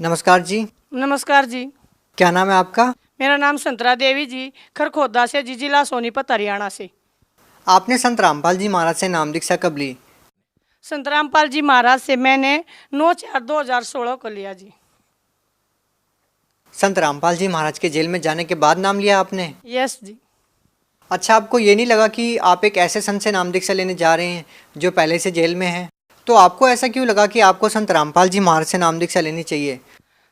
नमस्कार जी। नमस्कार जी। क्या नाम है आपका? मेरा नाम संतरा देवी जी, खरखोदा से जी, जिला सोनीपत हरियाणा से। आपने संत रामपाल जी महाराज से नाम दीक्षा कब ली? संत रामपाल जी महाराज से मैंने 9/4/2016 को लिया जी। संत रामपाल जी महाराज के जेल में जाने के बाद नाम लिया आपने? यस जी। अच्छा, आपको ये नहीं लगा कि आप एक ऐसे संत से नाम दीक्षा लेने जा रहे हैं जो पहले से जेल में है? तो आपको ऐसा क्यों लगा कि आपको संत रामपाल जी महाराज से नाम दीक्षा लेनी चाहिए?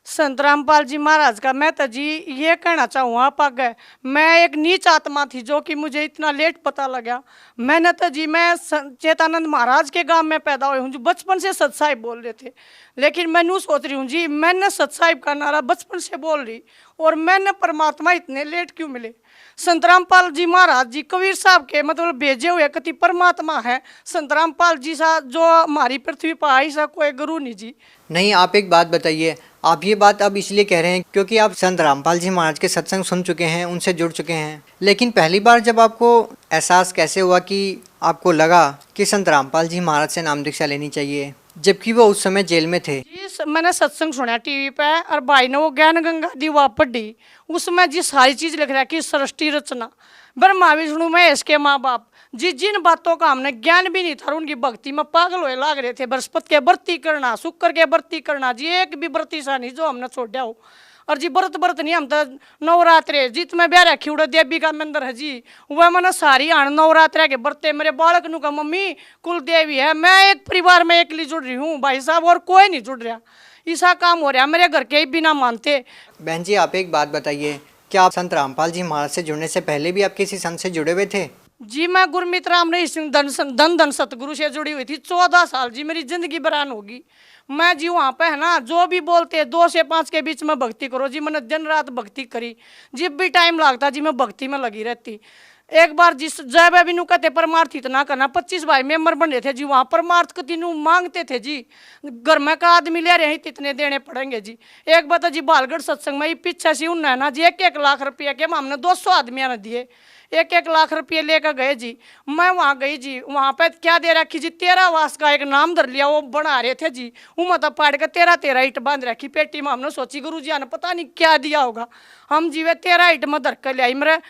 संत रामपाल जी महाराज का मैं तो जी ये कहना चाहूँगा पग मैं एक नीच आत्मा थी जो कि मुझे इतना लेट पता लगा। मैंने तो जी मैं चेतानंद महाराज के गांव में पैदा हुई हूँ जो बचपन से सत साहिब बोल रहे थे, लेकिन मैं यूँ सोच रही हूँ जी मैंने सत साहिब का नारा बचपन से बोल रही और मैंने परमात्मा इतने लेट क्यों मिले। संत रामपाल जी महाराज जी कबीर साहब के मतलब भेजे हुए कति परमात्मा है। संत रामपाल जी सा जो हमारी पृथ्वी पर आई सा कोई गुरु नहीं जी। नहीं, आप एक बात बताइए। आप ये बात अब इसलिए कह रहे हैं क्योंकि आप संत रामपाल जी महाराज के सत्संग सुन चुके हैं, उनसे जुड़ चुके हैं। लेकिन पहली बार जब आपको एहसास कैसे हुआ कि आपको लगा कि संत रामपाल जी महाराज से नाम दीक्षा लेनी चाहिए, जबकि वो उस समय जेल में थे? जी मैंने सत्संग सुना टीवी पे और भाई ने वो ज्ञान गंगा दीवा पढ़ी, उसमें जी सारी चीज लिख रहा है कि सृष्टि रचना ब्रह्मा विष्णु महेश के माँ बाप जी, जिन बातों का हमने ज्ञान भी नहीं था और उनकी भक्ति में पागल हुए लाग रहे थे। बृहस्पति के व्रती करना, शुक्र के व्रती करना जी, एक भी व्रती सा नहीं जो हमने छोड़ा हो। और जी व्रत नहीं, हम तो नवरात्रे जित में ब्याह रखी उड़ा देवी का मंदिर है जी, वह मैंने सारी आन नवरात्रे के बरते मेरे बालक नु का मम्मी कुल देवी है। मैं एक परिवार में अकेली जुड़ रही हूँ भाई साहब, और कोई नहीं जुड़ रहा। ऐसा काम हो रहा मेरे घर के ही बिना मानते। बहन जी, आप एक बात बताइए, क्या आप संत रामपाल जी महाराज से जुड़ने से पहले भी आप किसी संत से जुड़े हुए थे? जी मैं गुरमीत राम रही सिंह धन धन सतगुरु से जुड़ी हुई थी 14 साल जी, मेरी जिंदगी बरान होगी। मैं जी वहाँ पे है ना जो भी बोलते हैं 2 से 5 के बीच में भक्ति करो जी, मैंने दिन रात भक्ति करी। जब भी टाइम लगता जी मैं भक्ति में लगी रहती। एक बार जिस जय भाभी नु कहते परमार्थ इतना करना, 25 भाई मेंबर बन रहे थे जी, वहाँ परमार्थ कतिनु मांगते थे जी, घर में का आदमी ले रहे हैं इतने देने पड़ेंगे जी। एक बात जी बालगढ़ सत्संग में पीछे से उन्ना है ना जी 1-1 लाख रुपया के हमने 200 आदमियों ने दिए, 1-1 लाख रुपये लेकर गए जी। मैं वहाँ गई जी, वहाँ पे क्या दे रखी जी 13 वास का एक नाम धर लिया, वो बना रहे थे जी। वो मतलब पाड़ के 13 ईट बांध रखी पेटी में। हमने सोची गुरु जी ने पता नहीं क्या दिया होगा। हम जी वे 13 ईट में धर कर ले आई। मेरे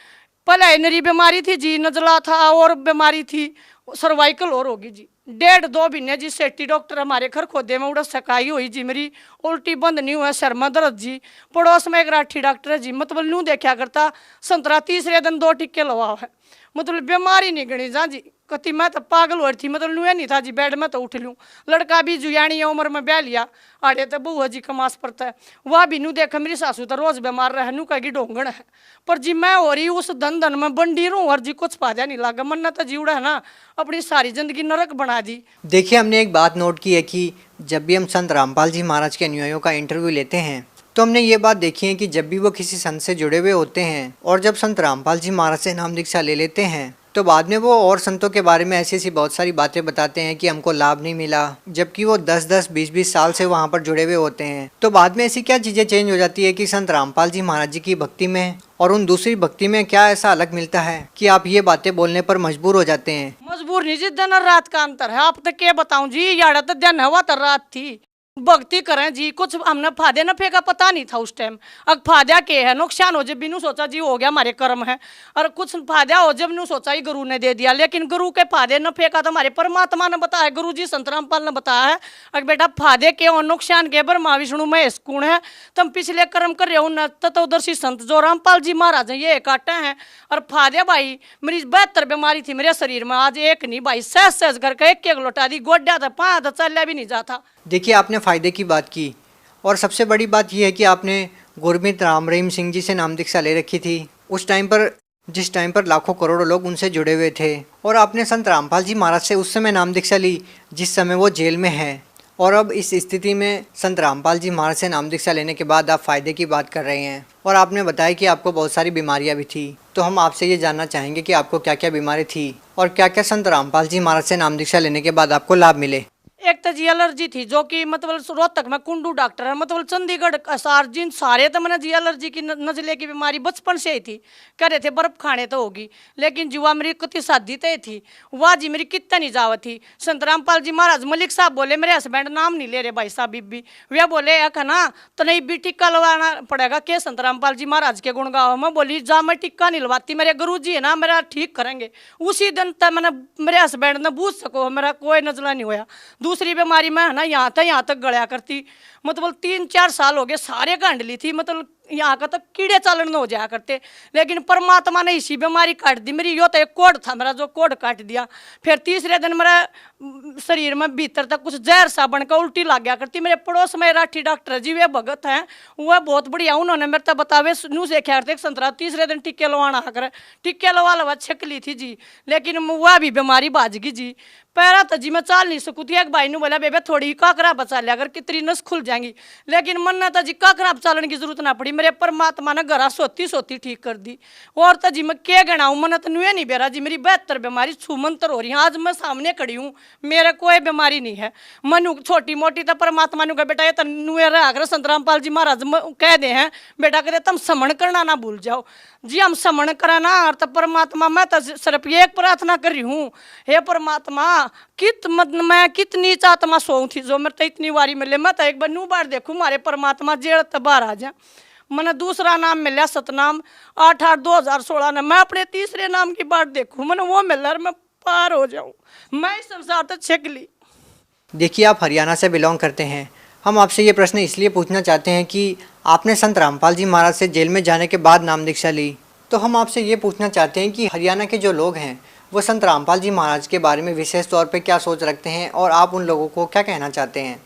पहले बीमारी थी जी, नजला था और बीमारी थी सर्वाइकल और होगी जी। 1.5-2 महीने जी सेठी डॉक्टर हमारे घर खोदे में उड़ा सकाई हुई जी, मेरी उल्टी बंद नहीं हुआ, सर में दर्द जी। पड़ोस में एक राठी डॉक्टर है जी, मतलब न्यू देखा करता संतरा, तीसरे दिन 2 टिक्के लवा है, मतलब बीमारी नहीं गणी जा जी। कति मैं तो पागल हो रही थी, मतलब नुए नहीं था जी, बेड में तो उठ लूँ। लड़का भी जुयानी उम्र में ब्याह लिया, आड़े तो बहुआ जी कमास पड़ता है। वह भी नू देखा मेरी सासू तो रोज बीमार रहे, नू कहेगी ढोंगण है। पर जी मैं हो रही उस धन धन में बंडी रू और जी कुछ फायदा नहीं लगा। मन तो जी उड़ा है ना अपनी सारी जिंदगी नरक बना दी। देखिए, हमने एक बात नोट की है कि जब भी हम संत रामपाल जी महाराज के अनुयायियों का इंटरव्यू लेते हैं तो हमने ये बात देखी है कि जब भी वो किसी संत से जुड़े हुए होते हैं और जब संत रामपाल जी महाराज से नाम दीक्षा ले लेते हैं तो बाद में वो और संतों के बारे में ऐसी ऐसी बहुत सारी बातें बताते हैं कि हमको लाभ नहीं मिला, जबकि वो 10-10, 20-20 साल से वहाँ पर जुड़े हुए होते हैं। तो बाद में ऐसी क्या चीज़ें चेंज हो जाती है कि संत रामपाल जी महाराज जी की भक्ति में और उन दूसरी भक्ति में क्या ऐसा अलग मिलता है कि आप ये बातें बोलने पर मजबूर हो जाते हैं? मजबूर नहीं जी, दिन और रात का अंतर है। आप तो क्या बताऊं जी, यार तो दिन हवा तो रात थी। भक्ति करें जी, कुछ हमने फायदे नफे का पता नहीं था उस टाइम। अब फायदा क्या है, नुकसान हो जब बिनू सोचा जी हो गया हमारे कर्म है, और कुछ फायदा हो जब नू सोचा ही गुरु ने दे दिया। लेकिन गुरु के फायदे नफे का तो हमारे परमात्मा ने बताया, गुरु जी संत रामपाल ने बताया है। अगर बेटा फायदे के और नुकसान के ब्रह्मा विष्णु महेश गुण है, तुम पिछले कर्म कर रहे हो न तत्वदर्शी संत जो रामपाल जी महाराज है ये काटे हैं। और फायदे भाई मेरी 72 बीमारी थी मेरे शरीर में, आज एक नहीं भाई सहज सहज करके 1-1 लौटा दी, गोड्या था 5 चलिया भी नहीं जाता। देखिए, आपने फ़ायदे की बात की और सबसे बड़ी बात यह है कि आपने गुरमीत राम रहीम सिंह जी से नाम दीक्षा ले रखी थी उस टाइम पर, जिस टाइम पर लाखों करोड़ों लोग उनसे जुड़े हुए थे। और आपने संत रामपाल जी महाराज से उस समय नाम दीक्षा ली जिस समय वो जेल में है। और अब इस स्थिति में संत रामपाल जी महाराज से नाम दीक्षा लेने के बाद आप फ़ायदे की बात कर रहे हैं और आपने बताया कि आपको बहुत सारी बीमारियां भी थी। तो हम आपसे ये जानना चाहेंगे कि आपको क्या क्या बीमारी थी और क्या क्या संत रामपाल जी महाराज से नाम दीक्षा लेने के बाद आपको लाभ मिले। एक तो जी एलर्जी थी, जो कि मतलब रोहतक में कुंडू डॉक्टर है, मतलब चंडीगढ़ सार्जिन सारे तो मैंने जी एलर्जी की नजले की बीमारी बचपन से ही थी, कह रहे थे बर्फ खाने तो होगी, लेकिन जुआ मेरी कति शादी तय थी, वह जी मेरी कितना नहीं जावत थी। संत रामपाल जी महाराज मलिक साहब बोले, मेरे हस्बैंड नाम नहीं ले रहे भाई साहब बीबी, वे बोले है ना तो नहीं भी टिक्का लगवाना पड़ेगा के संत रामपाल जी महाराज के गुण गाओ। मैं बोली जा मैं टिक्का नहीं लगवाती, मेरे गुरु जी है ना मेरा ठीक करेंगे। उसी दिन तक मैंने मेरे हस्बैंड ने बूझ सको मेरा कोई नजला नहीं होया। दूसरी बीमारी में है ना यहाँ तक गड़िया करती, मतलब 3-4 साल हो गए सारे गांड ली थी, मतलब यहाँ का तो कीड़े चालन न हो जाया करते, लेकिन परमात्मा ने इसी बीमारी काट दी मेरी। यो तो एक कोड था मेरा, जो कोड काट दिया। फिर तीसरे दिन मेरा शरीर में भीतर तक कुछ जहर सा बनकर उल्टी लग गया करती। मेरे पड़ोस में राठी डॉक्टर जी वे भगत हैं, वह बहुत बढ़िया, उन्होंने मेरे तक बतावे न्यूज एक करते संतरा तीसरे दिन टिक्के लवाना कर, टिक्के लवा छक ली थी जी, लेकिन वह भी बीमारी बाज गई जी। पैरा तो जी मैं चाल नहीं सकू थी। एक भाई ने बोला बेबे थोड़ी काकरा बचा लिया अगर कितनी नस खुल जाएंगी, लेकिन मन ने तो जी काकरा बचाने की जरूरत ना पड़ी, मेरे परमात्मा ने घरा सोती ठीक कर दी। और तो जी मैं क्या गणाऊँ, मन तो नुए नहीं बेरा जी मेरी 72 बीमारी छूमंतर हो रही है। आज मैं सामने खड़ी हूँ, मेरे कोई बीमारी नहीं है। मनु छोटी मोटी तो परमात्मा ने कहा बेटा ये तो नुए रहा कर, संत रामपाल जी महाराज कह दे हैं बेटा कहते तुम समण करना ना भूल जाओ जी। हम समण कराना और तो परमात्मा मैं तो सिर्फ एक प्रार्थना कर रही हूँ, हे परमात्मा मैं कितनी आत्मा सोऊं थी जो मेरे तो इतनी बारी मिले, मैं तो एक बार नू बार देखूँ मारे परमात्मा जेड़ तो बाहर आ जाए। मैंने दूसरा नाम मिला सतनाम 8/8/2016 ने, मैं अपने तीसरे नाम की बात देखूँ मैंने वो मिला मैं पार हो जाऊँ, मैं इस संसार तो छक ली। देखिए आप हरियाणा से बिलोंग करते हैं, हम आपसे ये प्रश्न इसलिए पूछना चाहते हैं कि आपने संत रामपाल जी महाराज से जेल में जाने के बाद नाम दीक्षा ली, तो हम आपसे ये पूछना चाहते हैं कि हरियाणा के जो लोग हैं वो संत रामपाल जी महाराज के बारे में विशेष तौर पे क्या सोच रखते हैं और आप उन लोगों को क्या कहना चाहते हैं।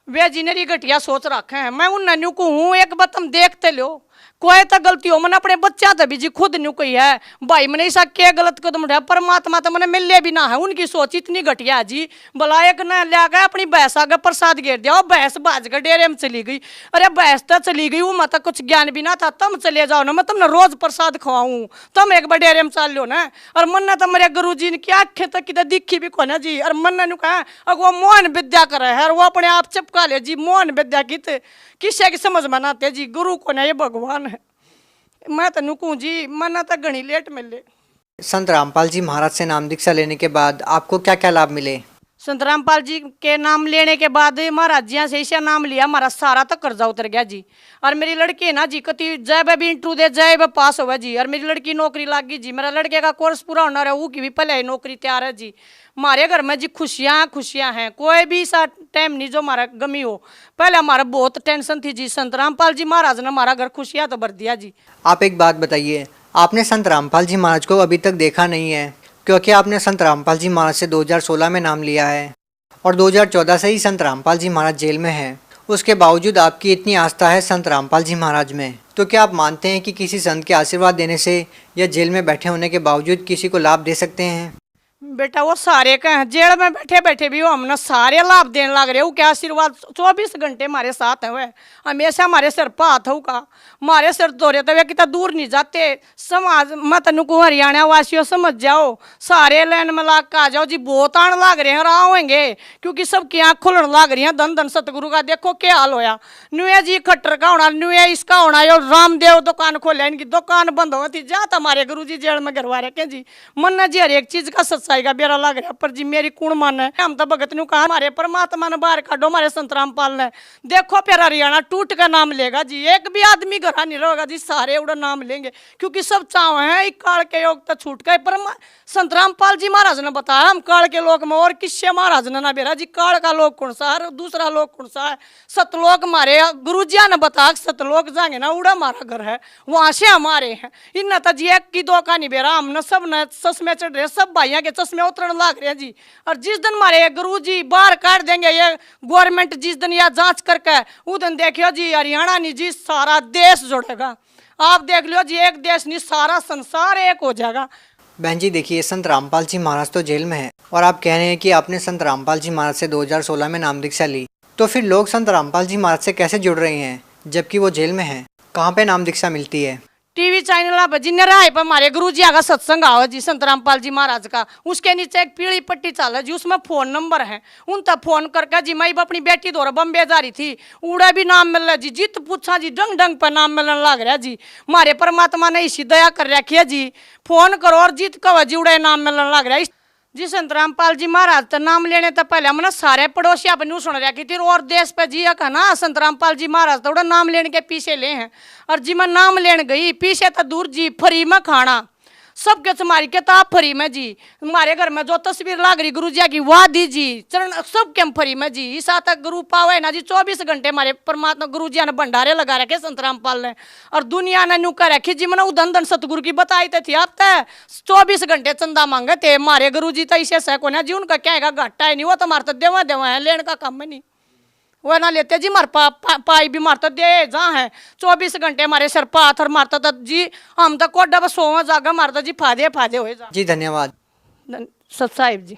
वे जिनेरी घटिया सोच रखे हैं, मैं उन नन्यू को हूँ एक बात तुम देखते लो, कोई तो गलती हो मैंने अपने बच्चा तो भी जी खुद न्यू कही है भाई मैंने ऐसा क्या गलत कदम उठाया, परमात्मा तो मैंने मिले भी ना है। उनकी सोच इतनी घटिया है जी, भला एक न लिया गया अपनी भैंस आगे प्रसाद घेर दिया, और भैंस बाज कर डेरे में चली गई। अरे भैंस तो चली गई वो मतलब कुछ ज्ञान भी ना था, तुम चले जाओ ना मैं तुमने रोज प्रसाद खवाऊं, तुम एक बार डेरे में चल लो ना। और मन तो मेरे गुरु जी ने क्या आखे तक किधर दिखी भी को ना जी, और मन ने कहा अगर वो मोहन विद्या करे है वो अपने आप चिपका ले जी, मोहन विद्या की किसे की समझ में आते जी, गुरु को ना ये भगवान है। मैं तो नुकूं जी मन तो घनी लेट मिले। संत रामपाल जी महाराज से नाम दीक्षा लेने के बाद आपको क्या क्या लाभ मिले। संत रामपाल जी के नाम लेने के बाद महाराज जी से ऐसा नाम लिया हमारा सारा तो कर्जा उतर गया जी। और मेरी लड़की है ना जी कति जय भी इंटरव्यू दे जय वे पास हुआ जी, और मेरी लड़की नौकरी लग गई जी, मेरा लड़के का कोर्स पूरा होना रहा, वो की भी पहले ही नौकरी तैयार है जी। हमारे घर में जी खुशियाँ हैं, कोई भी सा टाइम नहीं जो हमारा गमी हो। पहले हमारा बहुत टेंशन थी जी, संत रामपाल जी महाराज ने हमारा घर खुशियाँ तो भर दिया जी। आप एक बात बताइए, आपने संत रामपाल जी महाराज को अभी तक देखा नहीं है क्योंकि आपने संत रामपाल जी महाराज से 2016 में नाम लिया है और 2014 से ही संत रामपाल जी महाराज जेल में हैं। उसके बावजूद आपकी इतनी आस्था है संत रामपाल जी महाराज में, तो क्या आप मानते हैं कि किसी संत के आशीर्वाद देने से या जेल में बैठे होने के बावजूद किसी को लाभ दे सकते हैं। बेटा वो सारे का है, जेल में बैठे बैठे भी वो हमने सारे लाभ देने लग रहे हो, क्या आशीर्वाद 24 घंटे हमारे साथ है, वह हमेशा हमारे सिर पर हाथ का हमारे सिर धोरे तो वे कितना दूर नहीं जाते। समाज मत नुको हरियाणा वासियों समझ जाओ, सारे लाइन में लाग आ जाओ जी, बहुत आने लग रहे हैं होंगे क्योंकि सबकी आँख खुलने लग रही है। धन धन सतगुरु का देखो क्या हाल होया, नुए जी खट्टर का होना, नुए इसका होना, यो रामदेव दुकान खोले, इनकी दुकान बंद हो थी, जा हमारे गुरु जी जेल में घरवा रखे जी। मन जी हर एक चीज का सच्चाई का बेरा लग रहा, पर जी मेरी कौन मान है, हम तो भगत नु कहा हमारे परमात्मा ने बाहर काटो, हमारे संत रामपाल ने देखो फिर हरियाणा टूट का नाम लेगा जी, एक भी आदमी घरा नहीं रहेगा जी, सारे उड़ा नाम लेंगे क्योंकि सब चाव है काल के योग तक छूट गए। पर संत रामपाल जी महाराज ने बताया हम काल के लोग में, और किससे महाराज ने ना बेरा जी काल का लोग कौन सा है, दूसरा लोग कौन सा है, सतलोक हमारे गुरु जी ने बताया सतलोक जाएंगे ना उड़ा हमारा घर है, वहां से हमारे हैं। इन तो जी एक की दो का नहीं बेरा, हमने सब ने चश्मे चढ़ रहे, सब भाइयों के चश्मे उतरने लग रहे हैं जी। और जिस दिन हमारे गुरु जी बाहर काट देंगे ये गवर्नमेंट, जिस दिन यह जांच करके उस दिन देखियो जी हरियाणा नहीं जी सारा देश जुड़ेगा। आप देख लो जी एक देश नहीं सारा संसार एक हो जाएगा। बहन जी देखिए, संत रामपाल जी महाराज तो जेल में है और आप कह रहे हैं कि आपने संत रामपाल जी महाराज से 2016 में नाम दीक्षा ली, तो फिर लोग संत रामपाल जी महाराज से कैसे जुड़ रहे हैं जबकि वो जेल में हैं। कहाँ पे नाम दीक्षा मिलती है। टीवी चैनल पर जी राय पर हमारे गुरु जी का सत्संग आओ जी संत रामपाल जी महाराज का, उसके नीचे एक पीली पट्टी चाल है जी, उसमें फोन नंबर है, उन तक फोन करके जी मैं अपनी बेटी दौरा बम्बे जा रही थी, उड़ा भी नाम मिल रहा जी, जित पूछा जी डंग डंग पर नाम मिलने लग रहा जी। हमारे परमात्मा ने इसी दया कर रखी है जी, फोन करो और जीत कहो जी उड़ा नाम मिलने लग रहा है जी। संत रामपाल जी महाराज तो नाम लेने तो पहले हमने सारे पड़ोसी अपनी सुन रखी थी और देश पे जी का ना संत रामपाल जी महाराज तो नाम लेने के पीछे ले हैं, और जी मैं नाम लेने गई पीछे तो दूर जी फ्री में खाना सबके तुम्हारी किताब फ्री में जी, हमारे घर में जो तस्वीर लाग रही गुरु जी की वाह दी जी चरण सबके फ्री में जी। इस तक गुरु पावे ना जी 24 घंटे हमारे परमात्मा गुरु जी ने भंडारे लगा रखे संत रामपाल ने, और दुनिया ने नुका रखी जी मैंने उदन धन सतगुरु की बताई थी आप तय 24 घंटे चंदा मांगे थे हमारे गुरु जी तो इसे सको ना जी, उनका क्या है घाटा है नहीं, वो तो मार तो देवा देवा है लेने का काम है नहीं, वह ना लेते जी मार पाई भी मारता दे जहाँ है 24 घंटे हमारे सर पाथर मारता था जी, हम तो कोडा बस सोवा जागा मारता जी फायदे फायदे हुए जी। धन्यवाद सत साहिब जी।